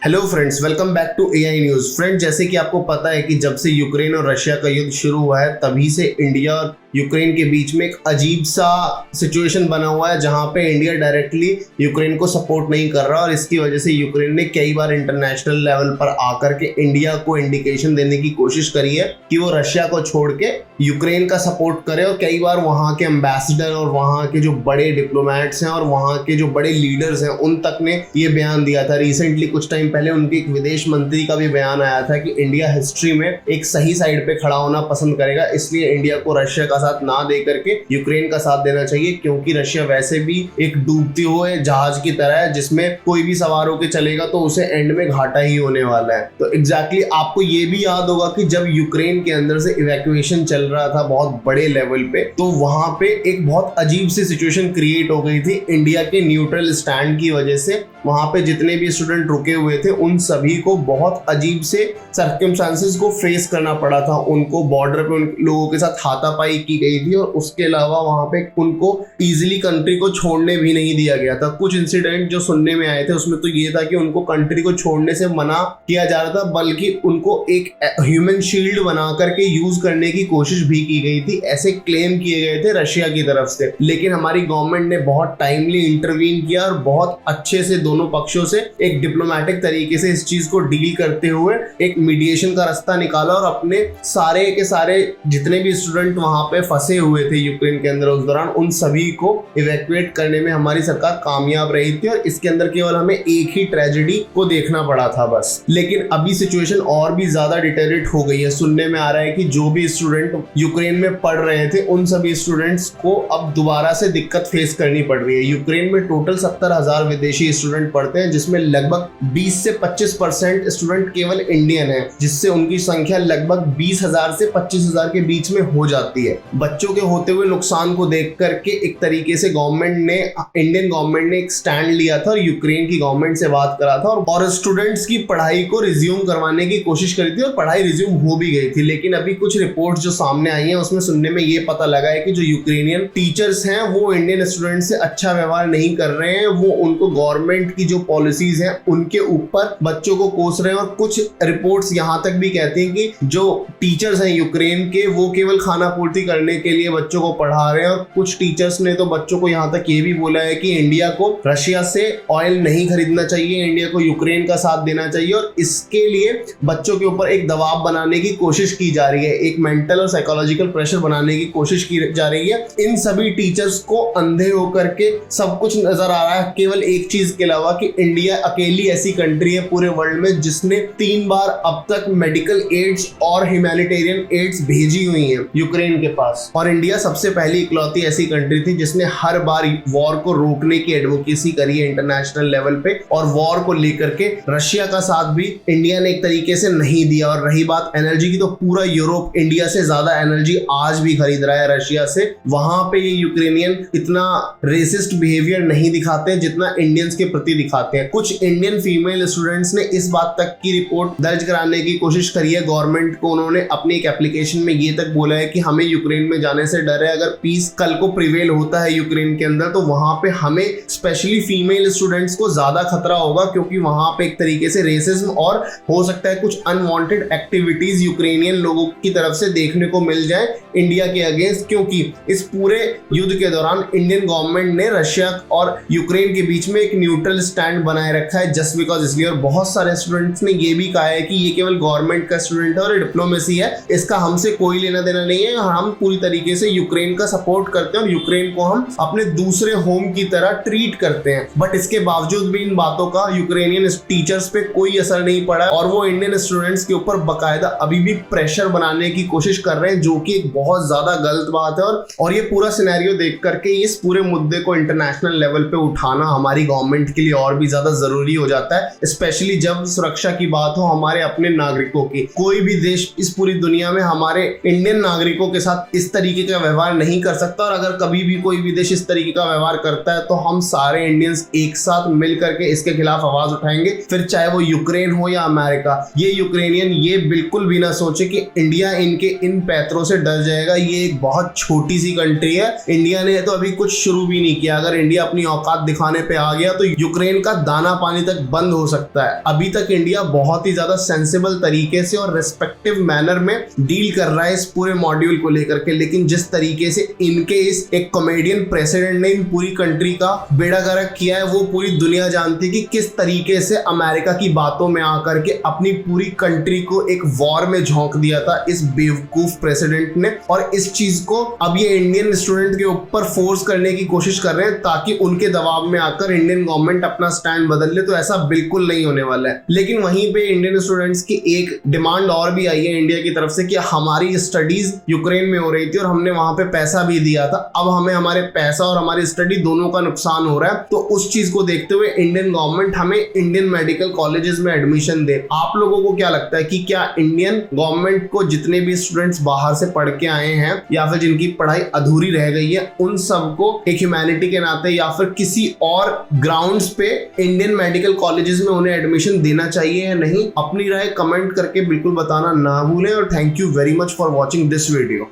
Hello friends, welcome back to AI news. Friends, जैसे कि आपको पता है कि जब से यूक्रेन और रशिया का युद्ध शुरू हुआ है तभी से इंडिया और यूक्रेन के बीच में एक अजीब सा सिचुएशन बना हुआ है जहां पे इंडिया डायरेक्टली यूक्रेन को सपोर्ट नहीं कर रहा और इसकी वजह से यूक्रेन ने कई बार इंटरनेशनल लेवल पर आकर के इंडिया को इंडिकेशन देने की कोशिश करी है कि वो रशिया को छोड़ के यूक्रेन का सपोर्ट करे। और कई बार वहां के एम्बेसडर और वहां के जो बड़े डिप्लोमेट्स हैं और वहां के जो बड़े लीडर्स हैं उन तक ने ये बयान दिया था। रिसेंटली कुछ टाइम पहले उनके एक विदेश मंत्री का भी बयान आया था कि इंडिया हिस्ट्री में एक सही साइड पे खड़ा होना पसंद करेगा, इसलिए इंडिया को रशिया का साथ ना दे करके यूक्रेन का साथ देना चाहिए, क्योंकि रशिया वैसे भी एक डूबते हुए जहाज की तरह है जिसमें कोई भी सवार होकर चलेगा तो उसे एंड में घाटा ही होने वाला है। तो एग्जैक्टली आपको ये भी याद होगा कि जब यूक्रेन के अंदर से इवैक्यूएशन चल रहा था बहुत बड़े लेवल पे, तो वहां पे एक बहुत अजीब सी सिचुएशन क्रिएट हो गई थी। इंडिया के न्यूट्रल स्टैंड की वजह से वहां पे जितने भी स्टूडेंट रुके हुए थे उन सभी को बहुत अजीब से सर्कमस्टांसेस को फेस करना पड़ा था। उनको बॉर्डर पे उन लोगों के साथ हाथापाई की गई थी और उसके अलावा वहां पे उनको इजीली कंट्री को छोड़ने भी नहीं दिया गया था। कुछ इंसिडेंट जो सुनने में आए थे उसमें तो ये था कि उनको कंट्री को छोड़ने से मना किया जा रहा था, बल्कि उनको एक ह्यूमन शील्ड बना करके यूज करने की कोशिश भी की गई थी, ऐसे क्लेम किए गए थे रशिया की तरफ से। लेकिन हमारी गवर्नमेंट ने बहुत टाइमली इंटरवीन किया और बहुत अच्छे से दोनों पक्षों से एक डिप्लोमेटिक तरीके से इस चीज को डील करते हुए एक मीडिएशन का रास्ता निकाला और अपने सारे के सारे जितने भी स्टूडेंट वहां पे फंसे हुए थे यूक्रेन के अंदर उस दौरान उन सभी को इवैक्यूएट करने में हमारी सरकार कामयाब रही थी। और इसके अंदर केवल हमें एक ही ट्रेजेडी को देखना पड़ा था बस। लेकिन अभी सिचुएशन और भी ज्यादा डिटेरियोरेट हो गई है। सुनने में आ रहा है कि जो भी स्टूडेंट यूक्रेन में पढ़ रहे थे उन सभी स्टूडेंट्स को अब दोबारा से दिक्कत फेस करनी पड़ रही है। यूक्रेन में टोटल 70,000 विदेशी स्टूडेंट पढ़ते हैं, जिसमें लगभग 20 से 25% स्टूडेंट केवल इंडियन है, जिससे उनकी संख्या लगभग 20,000 से 25,000 के बीच में हो जाती है। बच्चों के होते हुए नुकसान को देख करके एक तरीके से इंडियन गवर्नमेंट ने एक स्टैंड लिया था और यूक्रेन की गवर्नमेंट से बात करा था और स्टूडेंट्स की पढ़ाई को रिज्यूम करवाने की कोशिश करी थी और पढ़ाई रिज्यूम हो भी गई थी। लेकिन अभी कुछ रिपोर्ट्स जो सामने आई हैं उसमें सुनने में ये पता लगा है कि जो यूक्रेनियन टीचर्स हैं वो इंडियन स्टूडेंट से अच्छा व्यवहार नहीं कर रहे हैं। वो उनको गवर्नमेंट की जो पॉलिसीज हैं उनके ऊपर बच्चों को कोस रहे हैं। और कुछ रिपोर्ट्स यहां तक भी कहती हैं कि जो टीचर्स हैं यूक्रेन के वो केवल खाना पूर्ति करने के लिए बच्चों को पढ़ा रहे हैं। और कुछ टीचर्स ने तो बच्चों को यहां तक ये भी बोला है कि इंडिया को रशिया से ऑयल नहीं खरीदना चाहिए, इंडिया को यूक्रेन का साथ देना चाहिए। और इसके लिए बच्चों के ऊपर एक दबाव बनाने की कोशिश की जा रही है, एक मेंटल और साइकोलॉजिकल प्रेशर बनाने की कोशिश की जा रही है। इन सभी टीचर्स को अंधे होकर के सब कुछ नजर आ रहा है केवल एक चीज के अलावा कि इंडिया अकेली ऐसी कंट्री है पूरे वर्ल्ड में जिसने 3 बार अब तक मेडिकल एड्स और ह्यूमैनिटेरियन एड्स भेजी हुई हैं यूक्रेन के पास। और इंडिया सबसे पहली इकलौती ऐसी कंट्री थी जिसने हर बार वॉर को रोकने की एडवोकेसी करी है इंटरनेशनल लेवल पे। और वॉर को लेकर के रशिया का साथ भी इंडिया ने एक तरीके से नहीं दिया। और रही बात एनर्जी की, तो पूरा यूरोप इंडिया से ज्यादा एनर्जी आज भी खरीद रहा है रशिया से। वहां पे ये यूक्रेनियन इतना रेसिस्ट बिहेवियर नहीं दिखाते जितना इंडियंस के प्रति दिखाते हैं। कुछ इंडियन फीमेल स्टूडेंट्स ने इस बात तक की रिपोर्ट दर्ज कराने की कोशिश करी है गवर्नमेंट को। उन्होंने अपनी एक एप्लीकेशन में ये तक बोला है कि हमें यूक्रेन में जाने से डर है, अगर पीस कल को प्रिवेल होता है यूक्रेन के अंदर तो वहां पे हमें स्पेशली फीमेल स्टूडेंट्स को ज्यादा खतरा होगा, क्योंकि वहां पे एक तरीके से रेसिज्म और हो सकता है कुछ अनवांटेड एक्टिविटीज यूक्रेनियन लोगों की तरफ से देखने को मिल जाए इंडिया के अगेंस्ट। क्योंकि इस पूरे युद्ध के दौरान इंडियन गवर्नमेंट ने रशिया और यूक्रेन के बीच में एक न्यूट्रल स्टैंड बनाए रखा है जस्ट बिकॉज इसलिए। और बहुत सारे स्टूडेंट्स ने ये भी कहा है कि ये केवल गवर्नमेंट का स्टूडेंट है और डिप्लोमेसी है, इसका हमसे कोई लेना देना नहीं है। हम पूरी तरीके से यूक्रेन का सपोर्ट करते हैं और यूक्रेन को हम अपने दूसरे होम की तरह ट्रीट करते हैं। बट इसके बावजूद भी इन बातों का यूक्रेनियन टीचर्स पे कोई असर नहीं पड़ा और वो इंडियन स्टूडेंट्स के ऊपर बाकायदा अभी भी प्रेशर बनाने की कोशिश कर रहे हैं, जो कि एक बहुत ज्यादा गलत बात है। और ये पूरा सिनेरियो देख करके इस पूरे मुद्दे को इंटरनेशनल लेवल पे उठाना हमारी गवर्नमेंट के लिए और भी ज्यादा जरूरी हो जाता है, स्पेशली जब सुरक्षा की बात हो हमारे अपने नागरिकों की। कोई भी देश इस पूरी दुनिया में हमारे इंडियन नागरिकों के साथ इस तरीके का व्यवहार नहीं कर सकता, और अगर कभी भी कोई विदेश इस तरीके का व्यवहार करता है तो हम सारे इंडियंस एक साथ मिल करके इसके खिलाफ आवाज उठाएंगे, फिर चाहे वो यूक्रेन हो या अमेरिका। ये यूक्रेनियन ये बिल्कुल भी ना सोचे कि इंडिया इनके इन पैतरों से डर जाएगा। ये एक बहुत छोटी सी कंट्री है, इंडिया ने तो अभी कुछ शुरू भी नहीं किया। अगर इंडिया अपनी औकात दिखाने पे आ गया तो यूक्रेन का दाना पानी तक बंद हो सकता है। अभी तक इंडिया बहुत ही ज्यादा सेंसिबल तरीके से और रेस्पेक्टिव मैनर में डील कर रहा है इस पूरे मॉड्यूल को लेकर के, लेकिन जिस तरीके से इनके इस एक कॉमेडियन प्रेसिडेंट ने इन पूरी कंट्री का बेड़ा गर्क किया है, वो पूरी दुनिया जानती है कि किस तरीके से अमेरिका की बातों में आकर के अपनी पूरी कंट्री को एक वॉर में झोंक दिया था इस बेवकूफ प्रेसिडेंट ने। और इस चीज को अब ये इंडियन स्टूडेंट के ऊपर फोर्स करने की कोशिश कर रहे हैं ताकि उनके दबाव में आकर इंडियन गवर्नमेंट अपना स्टैंड बदल ले, तो ऐसा बिल्कुल नहीं होने वाला है। लेकिन वहीं पे इंडियन स्टूडेंट्स की एक डिमांड और भी आई है इंडिया की तरफ से कि हमारी स्टडीज यूक्रेन में हो रही थी और हमने वहां पे पैसा भी दिया था, अब हमें हमारे पैसा और हमारी स्टडी दोनों का नुकसान हो रहा है। तो उस चीज को देखते हुए इंडियन गवर्नमेंट हमें इंडियन मेडिकल कॉलेजेस में एडमिशन दे। आप लोगों को क्या लगता है कि क्या इंडियन गवर्नमेंट को जितने भी स्टूडेंट्स बाहर से पढ़ के आए हैं या फिर जिनकी पढ़ाई अधूरी रह गई है, उन सबको एक ह्यूमैनिटी के नाते या फिर किसी और ग्राउंड्स पे इंडियन मेडिकल कॉलेजेस में उन्हें एडमिशन देना चाहिए या नहीं? अपनी राय कमेंट करके बिल्कुल बताना ना भूलें, और thank you very much for watching this video.